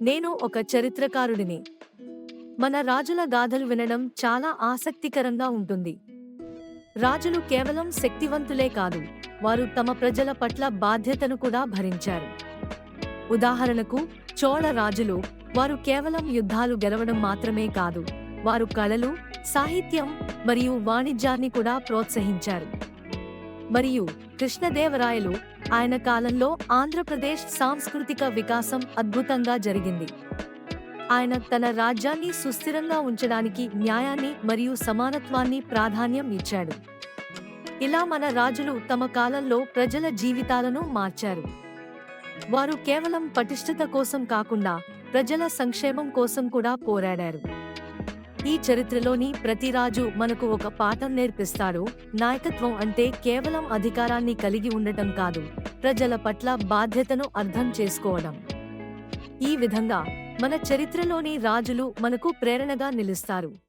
నేను ఒక చరిత్రకారుడిని. మన రాజుల గాథలు వినడం చాలా ఆసక్తికరంగా ఉంటుంది. రాజులు కేవలం శక్తివంతులే కాదు, వారు తమ ప్రజల పట్ల బాధ్యతను కూడా భరించారు. ఉదాహరణకు, చోళ రాజులు, వారు కేవలం యుద్ధాలు గెలవడం మాత్రమే కాదు, వారు కళలు, సాహిత్యం మరియు వాణిజ్యాన్ని కూడా ప్రోత్సహించారు. మరియు కృష్ణదేవరాయలు, ఆయన కాలంలో ఆంధ్రప్రదేశ్ సాంస్కృతిక వికాసం అద్భుతంగా జరిగింది. ఆయన తన రాజ్యాన్ని సుస్థిరంగా ఉంచడానికి న్యాయాన్ని మరియు సమానత్వాన్ని ప్రాధాన్యం ఇచ్చాడు. ఇలా మన రాజులు తమ కాలంలో ప్రజల జీవితాలను మార్చారు. వారు కేవలం పటిష్టత కోసం కాకుండా ప్రజల సంక్షేమం కోసం కూడా పోరాడారు. ఈ చరిత్రలోని ప్రతి రాజు మనకు ఒక పాఠం నేర్పిస్తాడు. నాయకత్వం అంటే కేవలం అధికారాన్ని కలిగి ఉండటం కాదు, ప్రజల పట్ల బాధ్యతను అర్థం చేసుకోవడం. ఈ విధంగా మన చరిత్రలోని రాజులు మనకు ప్రేరణగా నిలుస్తారు.